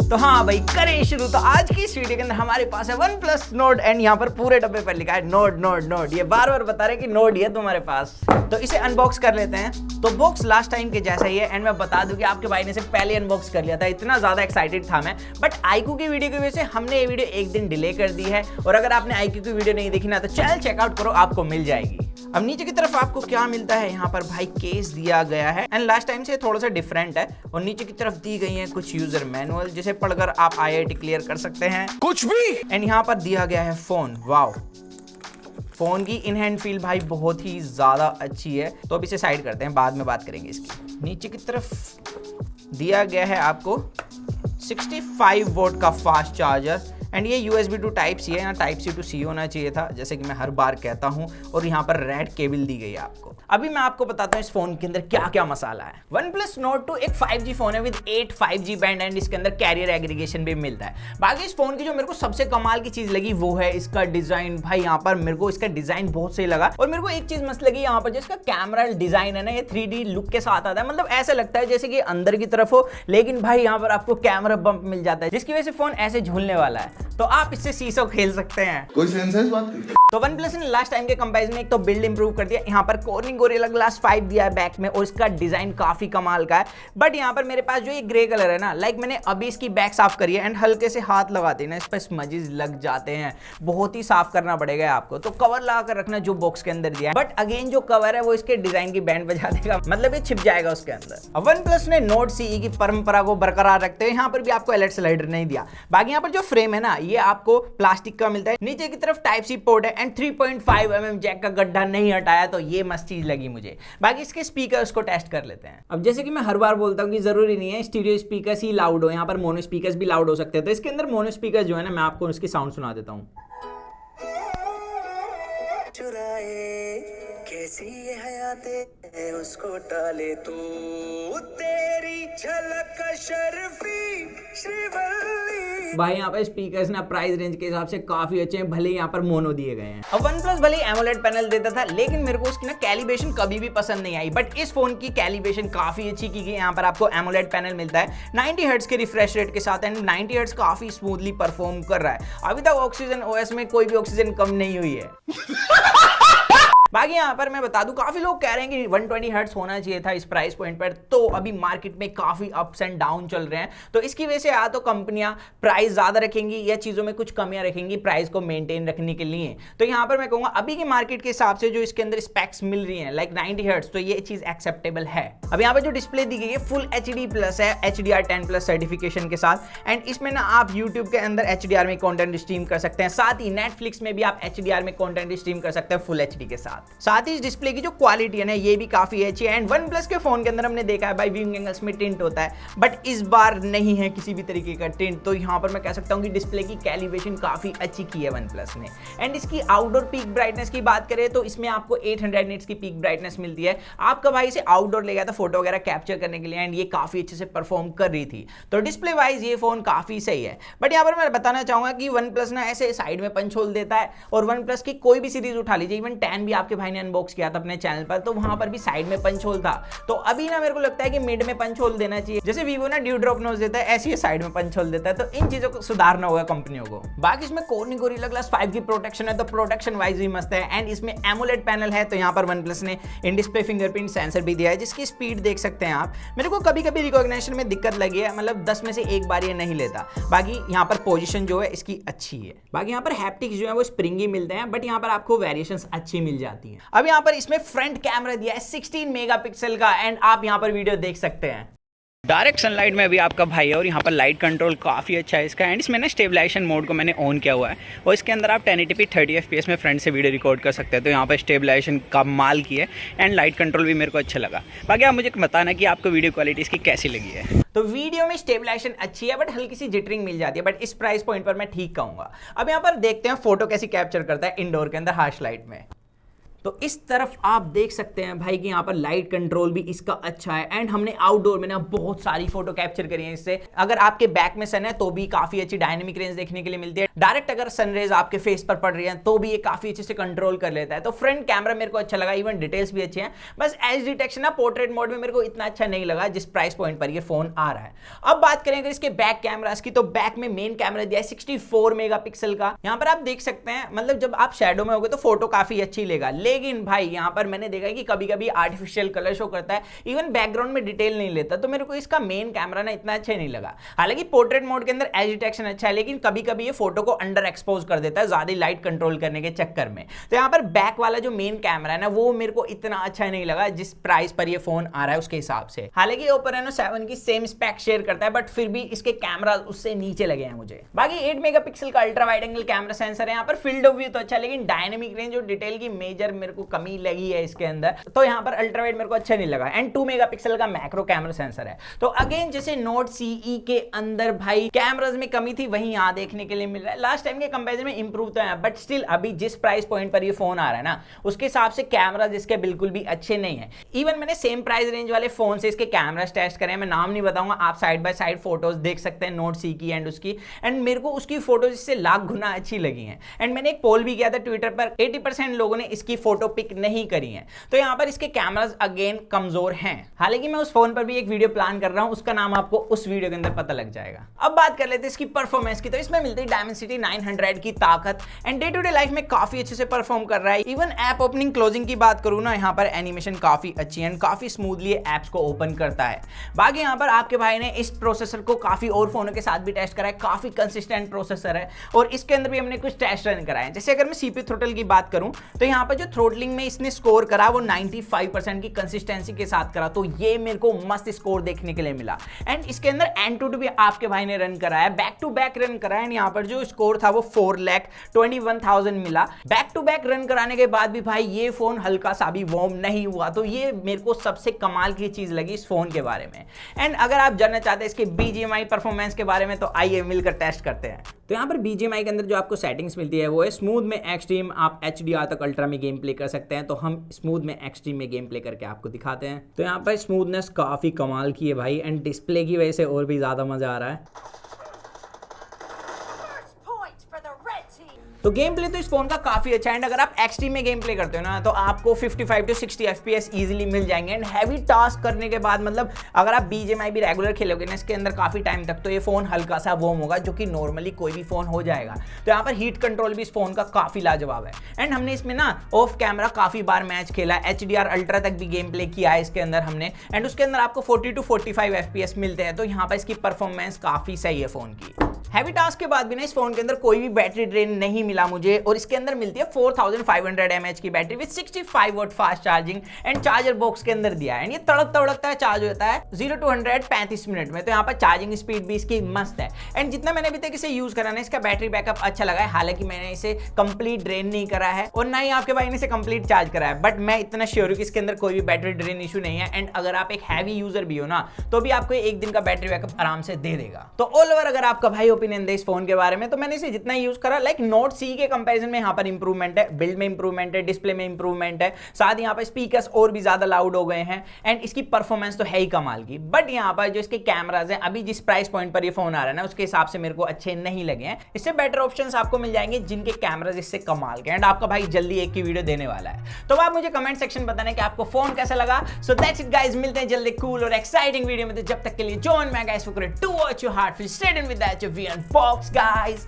तो हाँ भाई करें शुरू। तो आज की इस वीडियो के अंदर हमारे पास है OnePlus Nord एंड यहाँ पर पूरे डब्बे पर लिखा है नोड नोड नोड। ये बार बार बता रहे कि नोड ही है तुम्हारे पास। तो इसे अनबॉक्स कर लेते हैं। तो बॉक्स लास्ट टाइम के जैसा ही है एंड मैं बता दूं कि आपके भाई ने इसे पहले अनबॉक्स कर लिया था, इतना ज्यादा एक्साइटेड था मैं। बट iQOO की वीडियो की वजह से हमने ये वीडियो एक दिन डिले कर दी है और अगर आपने iQOO की वीडियो नहीं देखी ना तो चैनल चेकआउट करो, आपको मिल जाएगी। अब नीचे की तरफ आपको क्या मिलता है, यहाँ पर भाई केस दिया गया है एंड लास्ट टाइम से थोड़ा सा डिफरेंट है और नीचे की तरफ दी गई है कुछ यूजर मैनुअल जिसे पढ़कर आप IIT क्लियर कर सकते हैं कुछ भी। एंड यहाँ पर दिया गया है फोन। वाओ, फोन की इन हैंड फील भाई बहुत ही ज्यादा अच्छी है। तो अब इसे साइड करते हैं, बाद में बात करेंगे इसकी। नीचे की तरफ दिया गया है आपको 65 वोल्ट का फास्ट चार्जर एंड ये USB to Type C है, यहाँ Type C to C होना चाहिए था जैसे कि मैं हर बार कहता हूँ। और यहाँ पर रेड केबल दी गई है आपको। अभी मैं आपको बताता हूँ इस फोन के अंदर क्या क्या मसाला है। OnePlus Nord 2 एक 5G फोन है विद 8 5G बैंड एंड इसके अंदर कैरियर एग्रीगेशन भी मिलता है। बाकी इस फोन की जो मेरे को सबसे कमाल की चीज लगी वो है इसका डिजाइन। भाई यहाँ पर मेरे को इसका डिजाइन बहुत सही लगा और मेरे को एक चीज मस्त लगी यहाँ पर जो इसका कैमरा डिजाइन है ना, ये 3D लुक के साथ आता है। मतलब ऐसा लगता है जैसे कि अंदर की तरफ हो, लेकिन भाई यहाँ पर आपको कैमरा बम्प मिल जाता है जिसकी वजह से फोन ऐसे झूलने वाला है। तो आप इससे सीसो खेल सकते हैं। कोई सेंस है इस बात की? तो OnePlus ने लास्ट टाइम के कंपैरिजन में एक तो बिल्ड इंप्रूव कर दिया। यहाँ पर Corning Gorilla Glass 5 दिया है बैक में और इसका डिजाइन काफी कमाल का है। बट यहाँ पर मेरे पास जो ये ग्रे कलर है ना, लाइक मैंने अभी इसकी बैक साफ करी है एंड हल्के से हाथ लगाते हैं ना इस पर स्मजेस लग जाते हैं, बहुत ही साफ करना पड़ेगा आपको। तो कवर लगा कर रखना जो बॉक्स के अंदर दिया है। बट अगेन जो कवर है वो इसके डिजाइन की बैंड बजा देगा, मतलब ये छिप जाएगा उसके अंदर। अब OnePlus ने Nord CE की परंपरा को बरकरार रखते हैं यहाँ पर भी आपको एलईडी स्लाइडर नहीं दिया। बाकी यहाँ पर जो फ्रेम है ना ये आपको प्लास्टिक का मिलता है। नीचे की तरफ Type C पोर्ट है एंड 3.5 mm जैक का गड्ढा नहीं हटाया, तो ये मस्त चीज लगी मुझे। बाकी इसके स्पीकर्स को टेस्ट कर लेते हैं। अब जैसे कि मैं हर बार बोलता हूँ कि जरूरी नहीं है स्टीरियो स्पीकर्स ही लाउड हो, यहाँ पर मोनो स्पीकर्स भी लाउड हो सकते हैं। तो इसके अंदर मोनो स्पीकर्स जो है ना, मैं आपको उसकी साउंड सुना देता हूँ। कैसी ये हयाते है उसको टाले तू, तेरी झलक शर्फी श्रीवल्ली। भाई यहाँ पर स्पीकर्स ना प्राइस रेंज के हिसाब से काफी अच्छे हैं, भले यहाँ पर मोनो दिए गए हैं। अब OnePlus भले एमोलेड पैनल देता था लेकिन मेरे को उसकी ना कैलिब्रेशन कभी भी पसंद नहीं आई। बट इस फोन की कैलिब्रेशन काफी अच्छी की गई। यहाँ पर आपको एमोलेड पैनल मिलता है 90 हर्ट्ज के रिफ्रेश रेट के साथ एंड 90 हर्ट्ज काफी स्मूथली परफॉर्म कर रहा है। अभी तक ऑक्सीजन OS में कोई भी ऑक्सीजन कम नहीं हुई है। बाकी यहाँ पर मैं बता दूं काफी लोग कह रहे हैं कि 120 हर्ट्ज होना चाहिए था इस प्राइस पॉइंट पर। तो अभी मार्केट में काफी अप्स एंड डाउन चल रहे हैं, तो इसकी वजह से या तो कंपनियां प्राइस ज्यादा रखेंगी या चीजों में कुछ कमियां रखेंगी प्राइस को मेंटेन रखने के लिए। तो यहाँ पर मैं कहूंगा अभी के मार्केट के हिसाब से जो इसके अंदर स्पेक्स मिल रही है लाइक 90 हर्ट्ज, तो ये चीज एक्सेप्टेबल है। अब यहाँ पर जो डिस्प्ले दी गई है फुल HD+ है HDR10+ सर्टिफिकेशन के साथ एंड इसमें ना आप यूट्यूब के अंदर HDR में कंटेंट स्ट्रीम कर सकते हैं, साथ ही नेटफ्लिक्स में भी आप HDR में कंटेंट स्ट्रीम कर सकते हैं फुल HD के साथ ही इस डिस्प्ले की जो क्वालिटी है ना ये भी काफी अच्छी है। एंड OnePlus के फोन के अंदर हमने देखा है भाई व्यूइंग एंगल्स में टिंट होता है, बट इस बार नहीं है किसी भी तरीके का टिंट। तो यहाँ पर मैं कह सकता हूँ कि डिस्प्ले की कैलिब्रेशन काफी अच्छी की है OnePlus ने। एंड इसकी आउटडोर पीक ब्राइटनेस की बात करें तो इसमें आपको 800 निट्स की पीक ब्राइटनेस मिलती है। आपका भाई इसे आउटडोर ले गया था फोटो वगैरह कैप्चर करने के लिए एंड ये काफी अच्छे से परफॉर्म कर रही थी। तो डिस्प्ले वाइज ये फोन काफी सही है। बट यहाँ पर मैं बताना चाहूंगा कि OnePlus ना ऐसे साइड में पंच होल देता है और OnePlus की कोई भी सीरीज उठा लीजिए, इवन 10 भी आपके भाई ने अनबॉक्स किया था अपने चैनल पर, तो वहां पर भी साइड में पंच होल था। तो अभी ना मेरे को लगता है कि मिड में पंच होल देना चाहिए, जैसे Vivo ना ड्यू ड्रॉप नोज देता है ऐसे ही साइड में पंच होल देता है। तो इन चीजों को सुधारना होगा कंपनियों को। बाकी इसमें Corning Gorilla Glass 5 की प्रोटेक्शन है, तो प्रोटेक्शन वाइज भी मस्त है। एंड इसमें एमोलेड पैनल है, तो यहाँ पर OnePlus ने इन डिस्प्ले फिंगरप्रिंट सेंसर भी दिया है जिसकी स्पीड देख सकते हैं आप। मेरे को कभी कभी रिकॉग्निशन में दिक्कत लगी है, मतलब 10 में से एक बार ये नहीं लेता। बाकी यहाँ पर पोजीशन जो है इसकी अच्छी है। बाकी यहाँ पर हैप्टिक्स जो है वो स्प्रिंगी मिलते हैं, बट यहाँ पर आपको वेरिएशंस अच्छी मिल जाती है। अब यहाँ पर इसमें फ्रंट कैमरा दिया है 16 मेगापिक्सल का एंड आप यहाँ पर वीडियो देख सकते हैं। डायरेक्ट सनलाइट में अभी आपका भाई है और यहाँ पर लाइट कंट्रोल काफ़ी अच्छा है इसका। एंड इसमें ना स्टेबलाइजेशन मोड को मैंने ऑन किया हुआ है और इसके अंदर आप 1080p 30 FPS में फ्रंट से वीडियो रिकॉर्ड कर सकते हैं। तो यहाँ पर स्टेबलाइजेशन कमाल की है एंड लाइट कंट्रोल भी मेरे को अच्छा लगा। बाकी आप मुझे बताना कि आपको वीडियो क्वालिटी इसकी कैसी लगी है। तो वीडियो में स्टेबलाइजेशन अच्छी है बट हल्की सी जिटरिंग मिल जाती है, बट इस प्राइस पॉइंट पर मैं ठीक कहूँगा। अब यहाँ पर देखते हैं फोटो कैसी कैप्चर करता है इंडोर के अंदर हार्श लाइट में। तो इस तरफ आप देख सकते हैं भाई कि यहाँ पर लाइट कंट्रोल भी इसका अच्छा है एंड हमने आउटडोर में ना बहुत सारी फोटो कैप्चर करी है इससे। अगर आपके बैक में सन है तो भी काफी अच्छी डायनेमिक रेंज देखने के लिए मिलती है। डायरेक्ट अगर सनरेज आपके फेस पर पड़ रही है तो भी ये काफी अच्छे से कंट्रोल कर लेता है। तो फ्रंट कैमरा मेरे को अच्छा लगा, इवन डिटेल्स भी अच्छे हैं। बस एज डिटेक्शन ना पोर्ट्रेट मोड में मेरे को इतना अच्छा नहीं लगा जिस प्राइस पॉइंट पर ये फोन आ रहा है। अब बात करेंगे इसके बैक कैमरास की, तो बैक में मेन कैमरा दिया है 64 मेगापिक्सल का। यहाँ पर आप देख सकते हैं मतलब जब आप शैडो में होगे तो फोटो काफी अच्छी लेगा, लेकिन भाई यहाँ पर मैंने देखा कि कभी कभी आर्टिफिशियल कलर शो करता है, इवन बैकग्राउंड में डिटेल नहीं लेता, तो मेरे को इसका मेन कैमरा ना इतना अच्छा नहीं लगा। हालांकि पोर्ट्रेट मोड के अंदर एज डिटेक्शन अच्छा है, लेकिन कभी कभी ये फोटो को अंडर एक्सपोज कर देता है ज्यादा लाइट कंट्रोल करने के चक्कर में। तो यहाँ पर बैक वाला जो मेन कैमरा है ना वो मेरे को इतना अच्छा नहीं लगा जिस प्राइस पर ये फोन आ रहा है उसके हिसाब से। हालांकि Oppo Reno 7 की सेम स्पेक शेयर करता है, बट फिर भी इसके कैमरा उससे नीचे लगे हैं मुझे। बाकी 8 मेगापिक्सल का ultra wide angle camera sensor है। यहाँ पर फील्ड ऑफ व्यू तो अच्छा है, लेकिन डायनेमिक रेंज और डिटेल की मेजर मेरे को कमी लगी है इसके अंदर, तो यहाँ पर अल्ट्रा वाइड मेरे को अच्छा नहीं लगा। एंड 2 मेगापिक्सल का मैक्रो कैमरा सेंसर है। तो अगेन जैसे नोट सीई के अंदर भाई कैमराज में कमी थी वही यहाँ देखने के लिए मिल रहा है। लास्ट टाइम के कंपैरिजन में इंप्रूव तो है, बट स्टिल अभी जिस प्राइस पॉइंट पर ये फोन आ रहा है ना उसके हिसाब से कैमराज इसके बिल्कुल भी अच्छे नहीं है। इवन मैंने सेम प्राइस रेंज वाले फोन से इसके कैमरास टेस्ट करे, मैं नाम नहीं बताऊंगा, आप साइड बाय साइड फोटोज देख सकते हैं नोट सी की एंड उसकी, एंड मेरे को उसकी फोटोज इससे लाख गुना अच्छी लगी हैं। एंड मैंने एक पोल भी किया था ट्विटर पर, 80% लोगों ने इसकी फोटो पिक नहीं करी है, तो यहाँ पर इसके कैमरास अगेन कमजोर हैं। हालांकि मैं उस फोन पर भी एक वीडियो प्लान कर रहा हूं, उसका नाम आपको उस वीडियो के अंदर पता लग जाएगा। अब बात कर लेते हैं इसकी परफॉर्मेंस की, तो इसमें मिलती है Dimensity 900 की ताकत and day to day life में काफी अच्छे से परफॉर्म कर रहा है। इवन ऐप ओपनिंग क्लोजिंग की बात करूं ना, यहाँ पर एनिमेशन काफी अच्छी है एंड काफी स्मूथली एप्स को ओपन करता है। बाकी यहाँ पर आपके भाई ने इस प्रोसेसर को काफी और फोनों के साथ भी टेस्ट करा है, काफी कंसिस्टेंट प्रोसेसर है और इसके अंदर भी हमने कुछ टेस्ट रन कराए। जैसे अगर मैं सीपीयू थ्रोटल की बात करूं तो यहाँ पर जो थ्रोटलिंग में इसने स्कोर करा वो 95% की कंसिस्टेंसी के साथ करा, तो ये मेरे को मस्त स्कोर देखने के लिए मिला। एंड इसके अंदर Antutu भी आपके भाई ने रन कराया, बैक टू बैक रन कराया एंड यहाँ पर जो स्कोर था वो 4,21,000 मिला। बैक टू बैक रन कराने के बाद भी भाई ये फोन हल्का सा भी वार्म नहीं हुआ, तो ये मेरे को सबसे कमाल की चीज लगी इस फोन के बारे में। एंड अगर आप जानना चाहते हैं इसके BGMI परफॉर्मेंस के बारे में तो आइए मिलकर टेस्ट करते हैं। तो यहाँ पर BGMI के अंदर जो आपको सेटिंग्स मिलती है वो है स्मूथ में एक्सट्रीम, आप HDR तक अल्ट्रा में गेम प्ले कर सकते हैं, तो हम स्मूथ में एक्सट्रीम में गेम प्ले करके आपको दिखाते हैं। तो यहाँ पर स्मूथनेस काफी कमाल की है भाई एंड डिस्प्ले की वजह से और भी ज्यादा मजा आ रहा है। तो गेम प्ले तो इस फोन का काफी अच्छा है एंड अगर आप एक्सट्रीम में गेम प्ले करते हो ना तो आपको 55 to 60 FPS इजीली मिल जाएंगे। एंड हैवी टास्क करने के बाद मतलब अगर आप BGMI भी रेगुलर खेलोगे ना इसके अंदर काफी टाइम तक, तो ये फोन हल्का सा वार्म होगा, जो कि नॉर्मली कोई भी फोन हो जाएगा। तो यहाँ पर हीट कंट्रोल भी इस फोन का काफी लाजवाब है। एंड हमने इसमें ना ऑफ कैमरा काफी बार मैच खेला, HDR अल्ट्रा तक भी गेम प्ले किया है इसके अंदर हमने, एंड उसके अंदर आपको 40 to 45 FPS मिलते हैं, तो यहाँ पर इसकी परफॉर्मेंस काफी सही है फोन की। हैवी टास्क के बाद भी ना इस फोन के अंदर कोई भी बैटरी ड्रेन नहीं मिला मुझे, और इसके अंदर मिलती है 4500 mAh की battery with 65 watt fast charging and charger box के अंदर दिया है। एंड ये तड़क तड़कता है, चार्ज होता है 0 to 100 35 मिनट में, तो यहाँ पर चार्जिंग स्पीड भी इसकी मस्त है। एंड जितना मैंने अभी तक इसे यूज करा ना इसका बैटरी बैकअप अच्छा लगा है। हालांकि मैंने इसे कंप्लीट ड्रेन नहीं करा है और ना ही आपके भाई ने इसे कंप्लीट चार्ज करा है, बट मैं इतना श्योर हूँ कि इसके अंदर कोई भी बैटरी ड्रेन इशू नहीं है। एंड अगर आप एक हैवी यूजर भी हो ना तो भी आपको एक दिन का बैटरी बैकअप आराम से दे देगा। तो ऑल ओवर अगर आपका भाई ओपिनियन दे इस फोन के बारे में, तो मैंने इसे जितना यूज करा लाइक नोट सी के कंपैरिजन में यहाँ पर इंप्रूवमेंट है, बिल्ड में इंप्रूवमेंट है, डिस्प्ले में इंप्रूवमेंट है, साथ यहाँ पर स्पीकर्स और भी ज्यादा लाउड हो गए हैं एंड इसकी परफॉर्मेंस तो है ही कमाल की। बट यहाँ पर जो इसके कैमराज हैं अभी जिस प्राइस पॉइंट पर ये फोन आ रहा है ना उसके हिसाब से मेरे को अच्छे नहीं लगे हैं। इससे बेटर ऑप्शंस आपको मिल जाएंगे जिनके कैमराज इससे कमाल के, एंड आपका भाई जल्दी एक की वीडियो देने वाला है। तो आप मुझे कमेंट सेक्शन बताना कि आपको फोन कैसा लगा। सो दैट्स इट गाइस, मिलते हैं जल्दी कूल और एक्साइटिंग वीडियो में। तो जब तक के लिए जॉइन मैं guys to watch your heart feel straight in with that we unbox guys.